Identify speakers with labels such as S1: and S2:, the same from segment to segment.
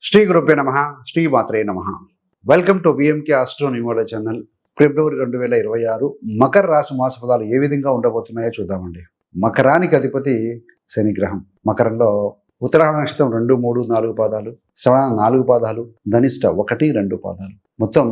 S1: శ్రీ గురుభ్యో నమః. శ్రీ మాత్రే నమః. Welcome to VMK astro numerology channel. ఫిబ్రవరి 2026 మకర రాశి మాస ఫలాలు ఏ విధంగా ఉండబోతున్నాయో చూద్దామండి. మకరానికి అధిపతి శని గ్రహం. మకరంలో ఉత్తరాయణ నక్షత్రం 2, 3, 4 పాదాలు, శ్రవణ 4 పాదాలు, ధనిష్ట 1, 2 పాదాలు, మొత్తం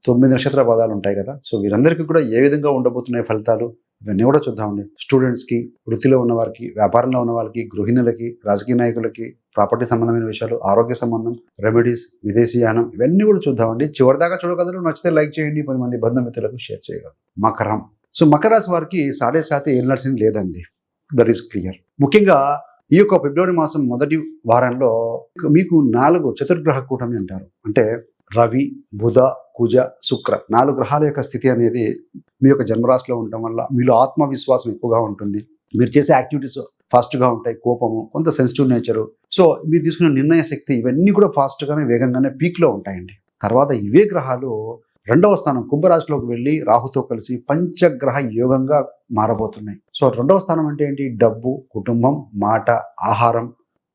S1: 9 నక్షత్ర పాదాలు ఉంటాయి కదా. సో వీరందరికీ కూడా ఏ విధంగా ఉండబోతున్నాయి ఫలితాలు ఇవన్నీ కూడా చూద్దామండి. స్టూడెంట్స్కి, వృత్తిలో ఉన్న వారికి, వ్యాపారంలో ఉన్న వాళ్ళకి, గృహిణులకి, రాజకీయ నాయకులకి, ప్రాపర్టీ సంబంధమైన విషయాలు, ఆరోగ్య సంబంధం, రెమెడీస్, విదేశీయానం ఇవన్నీ కూడా చూద్దామండి. చివరిదాకా చూడగలరు. నచ్చితే లైక్ చేయండి, 10 మంది బంధుమిత్రులకు షేర్ చేయగలరు. మకరం. సో మకర రాశి వారికి 7.5 ఏళ్ళ లేదండి. That is clear. ముఖ్యంగా ఈ యొక్క ఫిబ్రవరి మాసం మొదటి వారంలో మీకు 4 చతుర్గ్రహ కూటమి అంటారు. అంటే రవి, బుధ, కుజ, శుక్ర 4 గ్రహాల యొక్క స్థితి అనేది మీ యొక్క జన్మరాశిలో ఉండటం వల్ల మీలో ఆత్మవిశ్వాసం ఎక్కువగా ఉంటుంది. మీరు చేసే యాక్టివిటీస్ ఫాస్ట్గా ఉంటాయి. కోపము, కొంత సెన్సిటివ్ నేచరు, సో మీరు తీసుకునే నిర్ణయ శక్తి ఇవన్నీ కూడా ఫాస్ట్గానే, వేగంగానే పీక్లో ఉంటాయండి. తర్వాత ఇవే గ్రహాలు 2వ స్థానం కుంభరాశిలోకి వెళ్ళి రాహుతో కలిసి పంచగ్రహ యోగంగా మారబోతున్నాయి. సో 2వ స్థానం అంటే ఏంటి? డబ్బు, కుటుంబం, మాట, ఆహారం,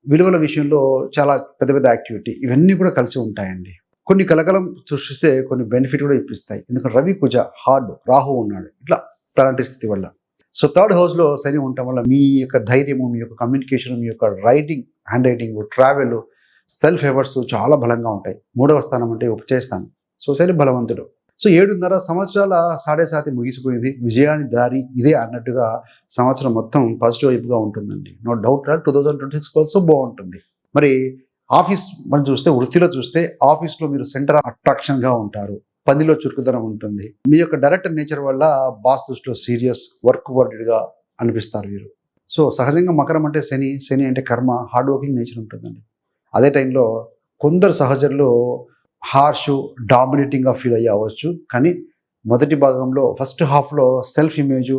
S1: విలువల విషయంలో చాలా పెద్ద పెద్ద యాక్టివిటీ ఇవన్నీ కూడా కలిసి ఉంటాయండి. కొన్ని కలకలం సృష్టిస్తే కొన్ని బెనిఫిట్ కూడా ఇప్పిస్తాయి. ఎందుకంటే రవి, కుజ, హార్డ్, రాహు ఉన్నాడు. ఇట్లా అలాంటి స్థితి వల్ల. సో 3rd హౌస్లో శని ఉండటం వల్ల మీ యొక్క ధైర్యము, మీ యొక్క కమ్యూనికేషన్, మీ యొక్క writing, hand writing, travel, self efforts చాలా బలంగా ఉంటాయి. 3వ స్థానం అంటే ఉపచేస్తాను. సో శని బలవంతుడు. సో 7.5 సంవత్సరాల 7.5 ముగిసిపోయింది. విజయాన్ని దారి ఇదే అన్నట్టుగా సంవత్సరం మొత్తం పాజిటివ్ వైపుగా ఉంటుందండి. నో డౌట్ 2026 ఆల్సో బాగుంటుంది. మరి ఆఫీస్ మనం చూస్తే, వృత్తిలో చూస్తే ఆఫీస్లో మీరు సెంటర్ ఆఫ్ అట్రాక్షన్గా ఉంటారు. పనిలో చురుకుదనం ఉంటుంది. మీ యొక్క డైరెక్టర్ నేచర్ వల్ల బాస్ దృష్టిలో సీరియస్, వర్క్ వర్డెడ్గా అనిపిస్తారు వీరు. సో సహజంగా మకరం అంటే శని అంటే కర్మ, హార్డ్ వర్కింగ్ నేచర్ ఉంటుందండి. అదే టైంలో కొందరు సహచరులు హార్ష్, డామినేటింగ్గా ఫీల్ అవ్వచ్చు. కానీ మొదటి భాగంలో ఫస్ట్ హాఫ్లో సెల్ఫ్ ఇమేజ్,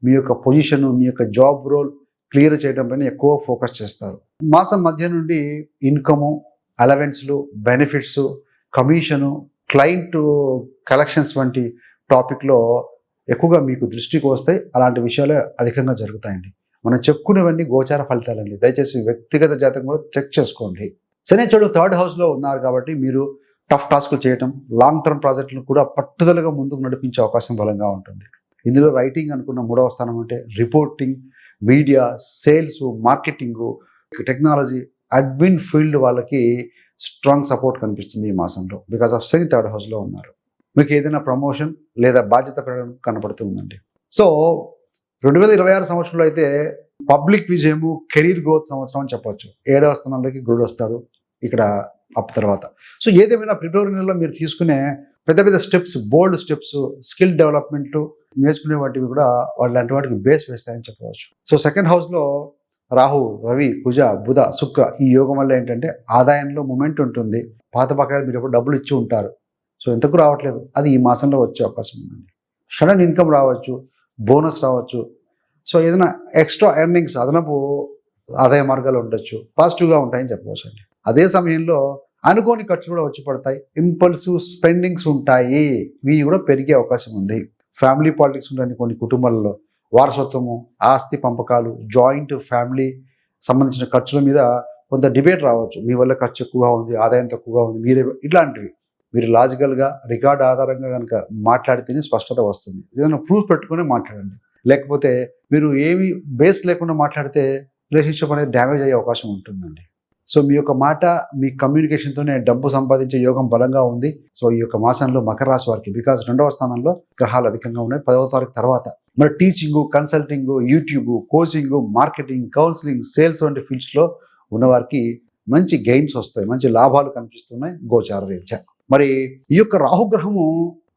S1: మీ యొక్క పొజిషన్, మీ యొక్క జాబ్ రోల్ క్లియర్ చేయడం పైన ఎక్కువ ఫోకస్ చేస్తారు. మాసం మధ్య నుండి ఇన్కము, అలవెన్స్లు, బెనిఫిట్స్, కమిషను, క్లయింట్ కలెక్షన్స్ వంటి టాపిక్లో ఎక్కువగా మీకు దృష్టికి వస్తాయి. అలాంటి విషయాలే అధికంగా జరుగుతాయండి. మనం చెప్పుకునేవన్నీ గోచార ఫలితాలండి. దయచేసి వ్యక్తిగత జాతకం కూడా చెక్ చేసుకోండి. శనిచరుడు 3rd హౌస్లో ఉన్నారు కాబట్టి మీరు టఫ్ టాస్కులు చేయటం, లాంగ్ టర్మ్ ప్రాజెక్టులను కూడా పట్టుదలగా ముందుకు నడిపించే అవకాశం బలంగా ఉంటుంది. ఇందులో రైటింగ్ అనుకున్న 3వ స్థానం అంటే reporting, media, sales, marketing, technology, admin field వాళ్ళకి స్ట్రాంగ్ సపోర్ట్ కనిపిస్తుంది ఈ మాసంలో. బికాస్ ఆఫ్ శని 3rd హౌస్లో ఉన్నారు. మీకు ఏదైనా ప్రమోషన్ లేదా బాధ్యత పెరగడం కనపడుతుందండి. సో 2026 సంవత్సరంలో అయితే పబ్లిక్ విజయము, కెరీర్ గ్రోత్ సంవత్సరం అని చెప్పొచ్చు. 7వ స్థానంలోకి గురుడు వస్తాడు ఇక్కడ అప్ తర్వాత. సో ఏదేమైనా ఫిబ్రవరి నెలలో మీరు తీసుకునే పెద్ద పెద్ద స్టెప్స్, బోల్డ్ స్టెప్స్, స్కిల్ డెవలప్మెంట్ నేర్చుకునే వాటివి కూడా లాంటి వాటికి బేస్ వేస్తాయని చెప్పవచ్చు. సో 2nd హౌస్లో రాహు, రవి, కుజ, బుధ, శుక్ర ఈ యోగం వల్ల ఏంటంటే ఆదాయంలో మూమెంట్ ఉంటుంది. పాత బకాయిలు మీరు ఎప్పుడు డబ్బులు ఇచ్చి ఉంటారు. సో ఎంతకు రావట్లేదు, అది ఈ మాసంలో వచ్చే అవకాశం ఉందండి. సడన్ ఇన్కమ్ రావచ్చు, బోనస్ రావచ్చు. సో ఏదైనా ఎక్స్ట్రా ఎర్నింగ్స్, అదనపు ఆదాయ మార్గాలు ఉండొచ్చు, పాజిటివ్గా ఉంటాయని చెప్పవచ్చు అండి. అదే సమయంలో అనుకోని ఖర్చులు కూడా వచ్చి పడతాయి. ఇంపల్సివ్ స్పెండింగ్స్ ఉంటాయి, ఇవి కూడా పెరిగే అవకాశం ఉంది. ఫ్యామిలీ పాలిటిక్స్ ఉంటాయి కొన్ని కుటుంబాలలో. వారసత్వము, ఆస్తి పంపకాలు, జాయింట్ ఫ్యామిలీ సంబంధించిన ఖర్చుల మీద కొంత డిబేట్ రావచ్చు. మీ వల్ల ఖర్చు ఎక్కువగా ఉంది, ఆదాయం తక్కువగా ఉంది, మీరే ఇట్లాంటివి. మీరు లాజికల్గా రికార్డ్ ఆధారంగా కనుక మాట్లాడితేనే స్పష్టత వస్తుంది. ఏదైనా ప్రూఫ్ పెట్టుకుని మాట్లాడండి. లేకపోతే మీరు ఏమి బేస్ లేకుండా మాట్లాడితే రిలేషన్షిప్ అనేది డ్యామేజ్ అయ్యే అవకాశం ఉంటుందండి. సో మీ యొక్క మాట, మీ కమ్యూనికేషన్తోనే డబ్బు సంపాదించే యోగం బలంగా ఉంది. సో ఈ యొక్క మాసంలో మకర రాశి వారికి, బికాజ్ 2వ స్థానంలో గ్రహాలు అధికంగా ఉన్నాయి 10వ తారీఖు తర్వాత. మరి teaching, consulting, YouTube, coaching, marketing, counselling, sales వంటి ఫీల్డ్స్లో ఉన్నవారికి మంచి గెయిన్స్ వస్తాయి, మంచి లాభాలు కనిపిస్తున్నాయి గోచార రీత్యా. మరి ఈ యొక్క రాహుగ్రహము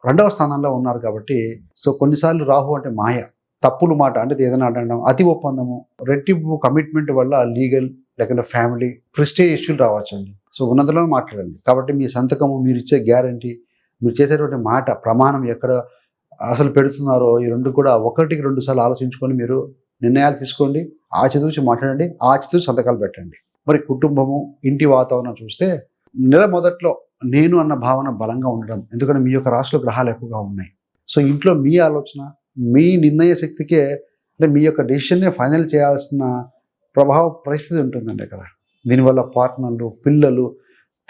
S1: 2వ స్థానంలో ఉన్నారు కాబట్టి, సో కొన్నిసార్లు రాహు అంటే మాయ, తప్పులు మాట, అంటే ఏదైనా అనడం, అతి ఒప్పందము, రెట్టింపు కమిట్మెంట్ వల్ల లీగల్ లేకుంటే ఫ్యామిలీ ప్రెస్టేజ్ ఇష్యూలు రావచ్చండి. సో ఉన్నంతలో మాట్లాడండి. కాబట్టి మీ సంతకము, మీరు ఇచ్చే గ్యారంటీ, మీరు చేసేటువంటి మాట, ప్రమాణం ఎక్కడ అసలు పెడుతున్నారో ఈ రెండు కూడా 1కి 2 సార్లు ఆలోచించుకొని మీరు నిర్ణయాలు తీసుకోండి. ఆచితూచి మాట్లాడండి, ఆచితూచి సంతకాలు పెట్టండి. మరి కుటుంబము, ఇంటి వాతావరణం చూస్తే నెల మొదట్లో నేను అన్న భావన బలంగా ఉండడం, ఎందుకంటే మీ యొక్క రాశిలో గ్రహాలు ఎక్కువగా ఉన్నాయి. సో ఇంట్లో మీ ఆలోచన, మీ నిర్ణయ శక్తికే, అంటే మీ యొక్క డెసిషన్నే ఫైనల్ చేయాల్సిన ప్రభావ పరిస్థితి ఉంటుందండి అక్కడ. దీనివల్ల పార్ట్నర్లు, పిల్లలు,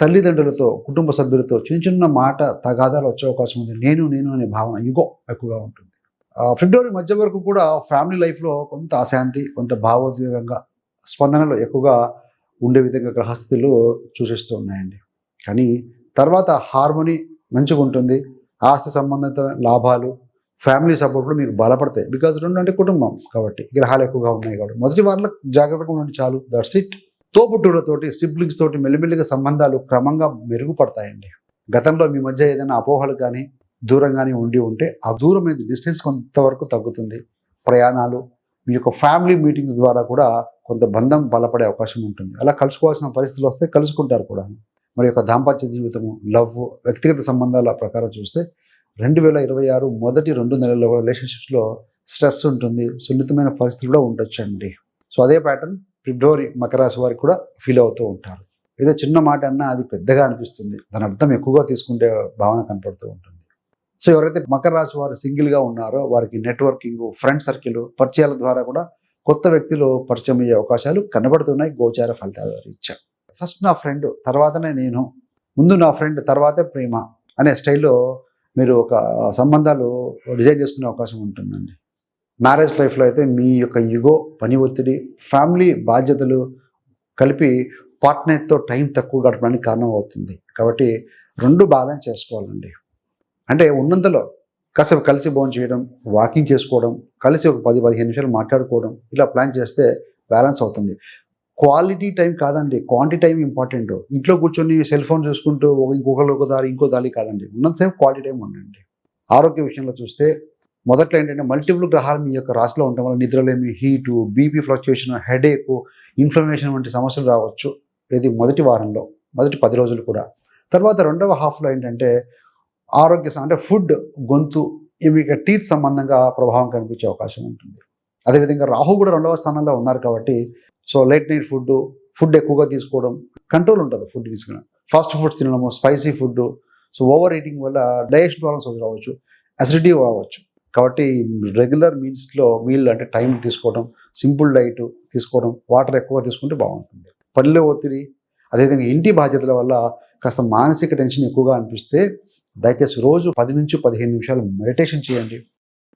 S1: తల్లిదండ్రులతో, కుటుంబ సభ్యులతో చిన్న చిన్న మాట తగాదాలు వచ్చే అవకాశం ఉంది. నేను అనే భావన యుగో ఎక్కువగా ఉంటుంది. ఫిబ్రవరి మధ్య వరకు కూడా ఫ్యామిలీ లైఫ్లో కొంత అశాంతి, కొంత భావోద్వేగంగా స్పందనలు ఎక్కువగా ఉండే విధంగా గ్రహస్థితులు సూచిస్తూ ఉన్నాయండి. కానీ తర్వాత హార్మోనీ మంచిగా ఉంటుంది. ఆస్తి సంబంధిత లాభాలు, ఫ్యామిలీ సపోర్ట్లు మీకు బలపడతాయి. బికాజ్ 2 అంటే కుటుంబం కాబట్టి, గ్రహాలు ఎక్కువగా ఉన్నాయి కాబట్టి మొదటి వారంలో జాగ్రత్తగా ఉండండి చాలు. That's it. తోబుట్టువులతోటి, సిబ్లింగ్స్ తోటి మెల్లిమెల్లిగా సంబంధాలు క్రమంగా మెరుగుపడతాయండి. గతంలో మీ మధ్య ఏదైనా అపోహలు కానీ దూరంగానే ఉంటే ఆ దూరం అనేది డిస్టెన్స్ కొంతవరకు తగ్గుతుంది. ప్రయాణాలు, మీ యొక్క ఫ్యామిలీ మీటింగ్స్ ద్వారా కూడా కొంత బంధం బలపడే అవకాశం ఉంటుంది. అలా కలుసుకోవాల్సిన పరిస్థితులు వస్తే కలుసుకుంటారు కూడా. మరి యొక్క దాంపత్య జీవితము, లవ్, వ్యక్తిగత సంబంధాల ప్రకారం చూస్తే 2026 మొదటి 2 నెలల్లో రిలేషన్షిప్స్లో స్ట్రెస్ ఉంటుంది, సున్నితమైన పరిస్థితులు కూడా ఉండొచ్చండి. సో అదే ప్యాటర్న్ ఫిబ్రవరి మకర రాశి వారికి కూడా ఫీల్ అవుతూ ఉంటారు. ఏదో చిన్న మాట అన్నా అది పెద్దగా అనిపిస్తుంది, దాని అర్థం ఎక్కువగా తీసుకుంటే భావన కనపడుతూ ఉంటుంది. సో ఎవరైతే మకర రాశి వారు సింగిల్గా ఉన్నారో వారికి నెట్వర్కింగ్, ఫ్రెండ్ సర్కిల్, పరిచయాల ద్వారా కూడా కొత్త వ్యక్తులు పరిచయం అయ్యే అవకాశాలు కనబడుతున్నాయి గోచార ఫలితాల రీత్యా. ఫస్ట్ నా ఫ్రెండ్, తర్వాతనే నేను, ముందు నా ఫ్రెండ్ తర్వాతే ప్రేమ అనే స్టైల్లో మీరు ఒక సంబంధాలు డిజైన్ చేసుకునే అవకాశం ఉంటుందండి. మ్యారేజ్ లైఫ్లో అయితే మీ యొక్క యుగో, పని ఒత్తిడి, ఫ్యామిలీ బాధ్యతలు కలిపి పార్ట్నర్తో టైం తక్కువ గడపడానికి కారణం అవుతుంది. కాబట్టి 2 బ్యాలెన్స్ చేసుకోవాలండి. అంటే ఉన్నంతలో కాసేపు కలిసి భోజనం చేయడం, వాకింగ్ చేసుకోవడం, కలిసి ఒక 10-15 నిమిషాలు మాట్లాడుకోవడం, ఇలా ప్లాన్ చేస్తే బ్యాలెన్స్ అవుతుంది. క్వాలిటీ టైం కాదండి, క్వాంటిటీ టైం ఇంపార్టెంట్. ఇంట్లో కూర్చొని సెల్ ఫోన్ చూసుకుంటూ ఇంకొకరు ఒక దారి ఇంకో దారి కాదండి. ఉన్నంతసేపు క్వాలిటీ టైం ఉండండి. ఆరోగ్య విషయంలో చూస్తే మొదట్లో ఏంటంటే మల్టిపుల్ గ్రహాలు మీ యొక్క రాశిలో ఉండటం వల్ల నిద్రలేమి, heat, BP fluctuation, headache, inflammation వంటి సమస్యలు రావచ్చు. ఇది మొదటి వారంలో, మొదటి 10 రోజులు కూడా. తర్వాత 2వ హాఫ్లో ఏంటంటే అంటే ఫుడ్, గొంతు, ఇవి టీత్ సంబంధంగా ప్రభావం కనిపించే అవకాశం ఉంటుంది. అదేవిధంగా రాహు కూడా 2వ స్థానంలో ఉన్నారు కాబట్టి సో లేట్ నైట్ ఫుడ్ ఎక్కువగా తీసుకోవడం, కంట్రోల్ ఉంటుంది ఫుడ్ తీసుకుని. ఫాస్ట్ ఫుడ్స్ తినడము, spicy food, so over eating వల్ల డైజెషన్ ప్రాబ్లమ్స్ రావచ్చు, అసిడిటీ రావచ్చు. కాబట్టి రెగ్యులర్ మీల్ అంటే టైం తీసుకోవడం, సింపుల్ డైట్ తీసుకోవడం, వాటర్ ఎక్కువ తీసుకుంటే బాగుంటుంది. పనిలో ఒత్తిడి, అదేవిధంగా ఇంటి బాధ్యతల వల్ల కాస్త మానసిక టెన్షన్ ఎక్కువగా అనిపిస్తే దయచేసి రోజు 10 నుంచి 15 నిమిషాలు మెడిటేషన్ చేయండి,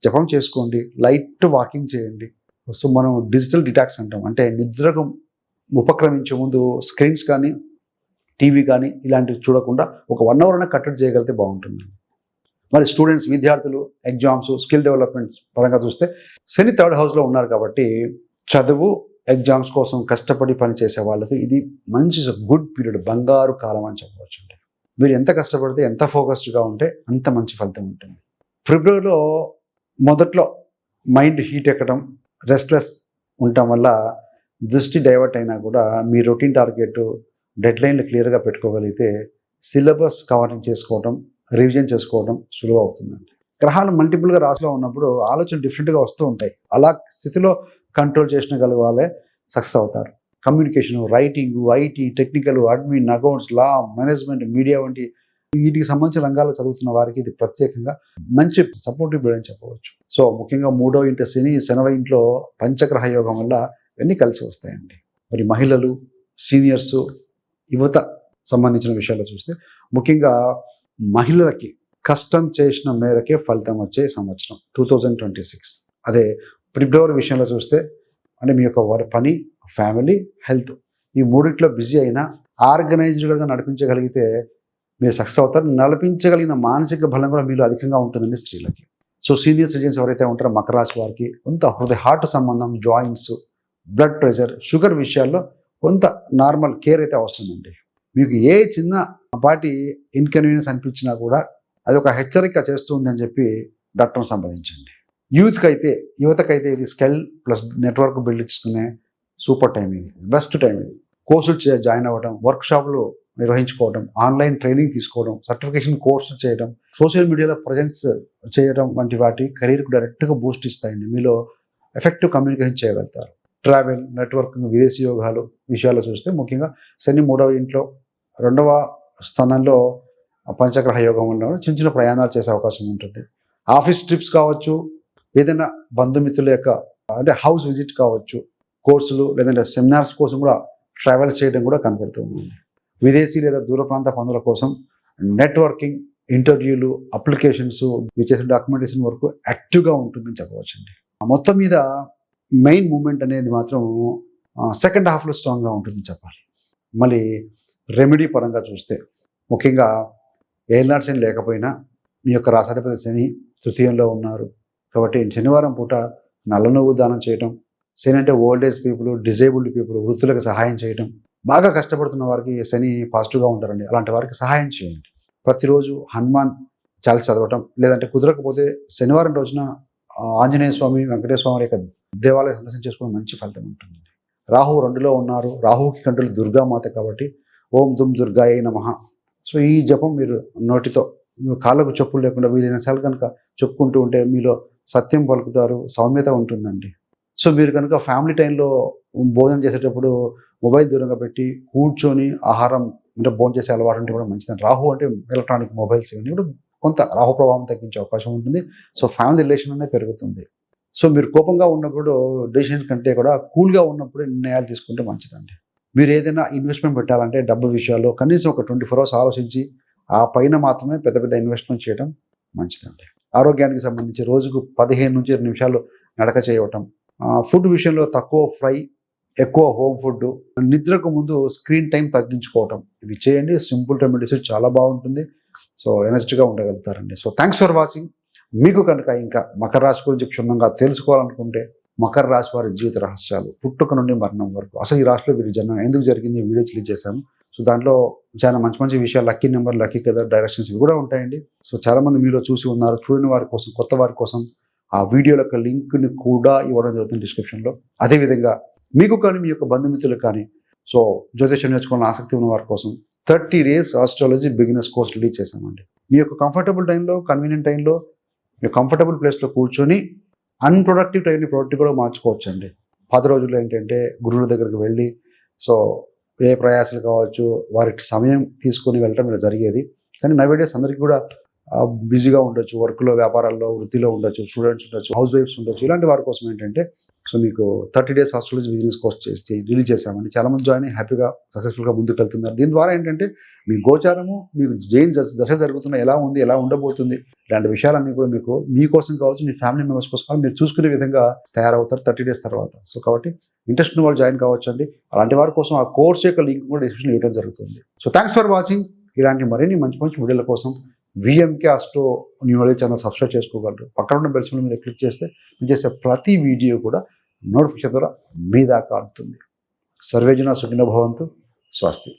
S1: జపం చేసుకోండి, లైట్ వాకింగ్ చేయండి. సో మనం డిజిటల్ డిటాక్స్ అంటాం. అంటే నిద్రకు ఉపక్రమించే ముందు స్క్రీన్స్ కానీ, టీవీ కానీ ఇలాంటివి చూడకుండా ఒక 1 అవర్ అయినా కట్టడి చేయగలిగితే బాగుంటుంది. మరి స్టూడెంట్స్, విద్యార్థులు, ఎగ్జామ్స్, స్కిల్ డెవలప్మెంట్ పరంగా చూస్తే శని 3rd హౌస్లో ఉన్నారు కాబట్టి చదువు, ఎగ్జామ్స్ కోసం కష్టపడి పనిచేసే వాళ్ళకి ఇది మంచి గుడ్ పీరియడ్, బంగారు కాలం అని చెప్పవచ్చు అండి. మీరు ఎంత కష్టపడితే, ఎంత ఫోకస్డ్గా ఉంటే అంత మంచి ఫలితం ఉంటుంది. ఫిబ్రవరిలో మొదట్లో మైండ్ హీట్ ఎక్కడం, రెస్ట్లెస్ ఉండటం వల్ల దృష్టి డైవర్ట్ అయినా కూడా మీ రొటీన్ టార్గెట్, డెడ్లైన్లు క్లియర్గా పెట్టుకోగలిగితే సిలబస్ కవరింగ్ చేసుకోవడం, రివిజన్ చేసుకోవడం సులువు అవుతుందండి. గ్రహాలు మల్టిపుల్గా రాశిలో ఉన్నప్పుడు ఆలోచనలు డిఫరెంట్గా వస్తూ ఉంటాయి. అలా స్థితిలో కంట్రోల్ చేసిన వాళ్ళే సక్సెస్ అవుతారు. Communication, writing, IT, technical, admin, accounts, law, management, media వంటి వీటికి సంబంధించిన రంగాల్లో చదువుతున్న వారికి ఇది ప్రత్యేకంగా మంచి సపోర్టివ్ పీరియడ్ అని చెప్పవచ్చు. సో ముఖ్యంగా 3వ ఇంట శని, 9వ ఇంట్లో పంచగ్రహ యోగం వల్ల ఇవన్నీ కలిసి వస్తాయండి. మరి మహిళలు, సీనియర్స్, యువత సంబంధించిన విషయాల్లో చూస్తే ముఖ్యంగా మహిళలకి కష్టం చేసిన మేరకే ఫలితం వచ్చే సంవత్సరం 2026. అదే ఫిబ్రవరి విషయంలో చూస్తే అంటే మీ యొక్క పని, ఫ్యామిలీ, హెల్త్ ఈ మూడిట్లో బిజీ అయినా ఆర్గనైజ్డ్గా నడిపించగలిగితే మీరు సక్సెస్ అవుతారు. నడిపించగలిగిన మానసిక బలం కూడా మీలో అధికంగా ఉంటుందండి స్త్రీలకి. సో సీనియర్ సిటిజన్స్ ఎవరైతే ఉంటారో మకర రాశి వారికి కొంత హార్ట్ సంబంధం, జాయింట్స్, బ్లడ్ ప్రెషర్, షుగర్ విషయాల్లో కొంత నార్మల్ కేర్ అయితే అవసరమండి. మీకు ఏ చిన్న పాటి ఇన్కన్వీనియన్స్ అనిపించినా కూడా అది ఒక హెచ్చరిక చేస్తుంది అని చెప్పి డాక్టర్ని సంప్రదించండి. యువతకైతే ఇది స్కిల్ ప్లస్ నెట్వర్క్ బిల్డ్ చేసుకునే సూపర్ టైం, ఇది బెస్ట్ టైం. ఇది కోర్సులు జాయిన్ అవ్వడం, వర్క్షాప్లు నిర్వహించుకోవడం, ఆన్లైన్ ట్రైనింగ్ తీసుకోవడం, సర్టిఫికేషన్ కోర్సులు చేయడం, సోషల్ మీడియాలో ప్రజెన్స్ చేయడం వంటి వాటి కెరీర్కు డైరెక్ట్గా బూస్ట్ ఇస్తాయండి. మీలో ఎఫెక్టివ్ కమ్యూనికేషన్ చేయగలుగుతారు. ట్రావెల్, నెట్వర్కింగ్, విదేశీ యోగాలు విషయాల్లో చూస్తే ముఖ్యంగా శని 3వ ఇంట్లో 2వ స్థానంలో పంచగ్రహ యోగం వల్ల చిన్న చిన్న ప్రయాణాలు చేసే అవకాశం ఉంటుంది. ఆఫీస్ ట్రిప్స్ కావచ్చు, ఏదైనా బంధుమిత్రుల యొక్క అంటే హౌస్ విజిట్ కావచ్చు, కోర్సులు లేదంటే సెమినార్స్ కోసం కూడా ట్రావెల్ చేయడం కూడా కనపడుతుంది. విదేశీ లేదా దూర ప్రాంత పనుల కోసం నెట్వర్కింగ్, ఇంటర్వ్యూలు, అప్లికేషన్స్, మీరు చేసిన డాక్యుమెంటేషన్ వరకు యాక్టివ్గా ఉంటుందని చెప్పవచ్చండి. మొత్తం మీద మెయిన్ మూమెంట్ అనేది మాత్రం సెకండ్ హాఫ్లో స్ట్రాంగ్గా ఉంటుందని చెప్పాలి. మళ్ళీ రెమెడీ పరంగా చూస్తే ముఖ్యంగా ఏలినాటి శని లేకపోయినా మీ యొక్క రాశాధిపతి శని తృతీయంలో ఉన్నారు కాబట్టి శనివారం పూట నల్ల నువ్వు దానం చేయటం, శని అంటే old age people, disabled people, వృద్ధులకు సహాయం చేయటం, బాగా కష్టపడుతున్న వారికి శని పాజిటివ్గా ఉంటారండి, అలాంటి వారికి సహాయం చేయండి. ప్రతిరోజు హనుమాన్ చాలీసా చదవటం, లేదంటే కుదరకపోతే శనివారం రోజున ఆంజనేయ స్వామి, వెంకటేశ్వర స్వామి యొక్క దేవాలయం సందర్శించేసుకుని మంచి ఫలితం ఉంటుంది. రాహు 2లో ఉన్నారు, రాహుకి కంట్రోల్ దుర్గామాత కాబట్టి ఓం దుమ్ దుర్గాయే నమః. సో ఈ జపం మీరు నోటితో కాళ్ళకు చెప్పులు లేకుండా వీలైన సార్లు కనుక చెప్పుకుంటూ ఉంటే మీలో సత్యం పలుకుతారు, సౌమ్యత ఉంటుందండి. సో మీరు కనుక ఫ్యామిలీ టైంలో భోజనం చేసేటప్పుడు మొబైల్ దూరంగా పెట్టి కూర్చొని ఆహారం అంటే భోజనం చేసే అలవాటు ఉంటే కూడా మంచిదండి. రాహు అంటే ఎలక్ట్రానిక్ మొబైల్స్ ఇవన్నీ కూడా కొంత రాహు ప్రభావం తగ్గించే అవకాశం ఉంటుంది. సో ఫ్యామిలీ రిలేషన్ అనేది పెరుగుతుంది. సో మీరు కోపంగా ఉన్నప్పుడు డెసిషన్ కంటే కూడా కూల్గా ఉన్నప్పుడు నిర్ణయాలు తీసుకుంటే మంచిదండి. మీరు ఏదైనా ఇన్వెస్ట్మెంట్ పెట్టాలంటే డబ్బు విషయాల్లో కనీసం ఒక 24 hours ఆలోచించి ఆ పైన మాత్రమే పెద్ద పెద్ద ఇన్వెస్ట్మెంట్ చేయడం మంచిదండి. ఆరోగ్యానికి సంబంధించి రోజుకు 15 నుంచి 20 నిమిషాలు నడక చేయటం, ఫుడ్ విషయంలో తక్కువ ఫ్రై, ఎక్కువ హోమ్ ఫుడ్, నిద్రకు ముందు స్క్రీన్ టైం తగ్గించుకోవటం, ఇవి చేయండి. సింపుల్ రెమెడీస్, చాలా బాగుంటుంది. సో ఎనర్జెటిక్గా ఉండగలుగుతారండి. So thanks for watching. మీకు కనుక ఇంకా మకర రాశి గురించి క్షుణ్ణంగా తెలుసుకోవాలనుకుంటే మకర రాశి వారి జీవిత రహస్యాలు పుట్టుక నుండి మరణం వరకు, అసలు ఈ రాశిలో వీరి జన్మ ఎందుకు జరిగింది, వీడియో రిలీజ్ చేశాము. సో దాంట్లో చాలా మంచి మంచి విషయాలు, lucky number, lucky colour, directions ఇవి కూడా ఉంటాయండి. సో చాలామంది మీలో చూసి ఉన్నారు, చూడని వారి కోసం, కొత్త వారి కోసం ఆ వీడియోల యొక్క లింక్ని కూడా ఇవ్వడం జరుగుతుంది డిస్క్రిప్షన్లో. అదేవిధంగా మీకు కానీ మీ యొక్క బంధుమిత్రులకు కానీ సో జ్యోతిష్యం నేర్చుకోవాలని ఆసక్తి ఉన్న వారి కోసం 30 days astrology beginners course release చేశామండి. మీ యొక్క కంఫర్టబుల్ టైంలో, కన్వీనియంట్ టైంలో, మీ కంఫర్టబుల్ ప్లేస్లో కూర్చొని అన్ప్రొడక్టివ్ టైంని ప్రొడక్టివ్ కూడా మార్చుకోవచ్చు అండి. 10 రోజుల్లో ఏంటంటే గురువుల దగ్గరికి వెళ్ళి సో ఏ ప్రయాసాలు కావచ్చు వారికి సమయం తీసుకొని వెళ్ళడం ఇలా జరిగేది. కానీ నైవేడేస్ అందరికీ కూడా బిజీగా ఉండొచ్చు, వర్క్లో, వ్యాపారాల్లో, వృత్తిలో ఉండొచ్చు, స్టూడెంట్స్ ఉండొచ్చు, హౌస్ వైఫ్స్ ఉండొచ్చు. ఇలాంటి వారి కోసం ఏంటంటే సో మీకు 30 days astrology business course release చేశామండి. చాలామంది జాయిన్ అయ్యి హ్యాపీగా సక్సెస్ఫుల్గా ముందుకు వెళ్తున్నారు. దీని ద్వారా ఏంటంటే మీ గోచారము, మీకు జైన్ దశ జరుగుతున్న ఎలా ఉంది, ఎలా ఉండబోతుంది, ఇలాంటి విషయాలన్నీ కూడా మీకు మీకోసం కావచ్చు, మీ ఫ్యామిలీ మెంబర్స్ కోసం మీరు చూసుకునే విధంగా తయారవుతారు 30 days తర్వాత. సో కాబట్టి ఇంట్రెస్ట్ ఉన్న వాళ్ళు జాయిన్ కావచ్చు అండి. అలాంటి వారి కోసం ఆ కోర్స్ యొక్క లింక్ కూడా డిస్క్రిప్షన్ ఇవ్వడం జరుగుతుంది. So thanks for watching. ఇలాంటి మరిన్ని మంచి మంచి వీడియోల కోసం VMK astro numerology channel subscribe చేసుకోగలరు. పక్కన ఉన్న బెల్ సింబల్ మీద క్లిక్ చేస్తే మీరు చేసే ప్రతి వీడియో కూడా నోటిఫికేషన్ ద్వారా మీ దాకా అందుతుంది. సర్వేజన సుఖినో భవంతు. స్వస్తి.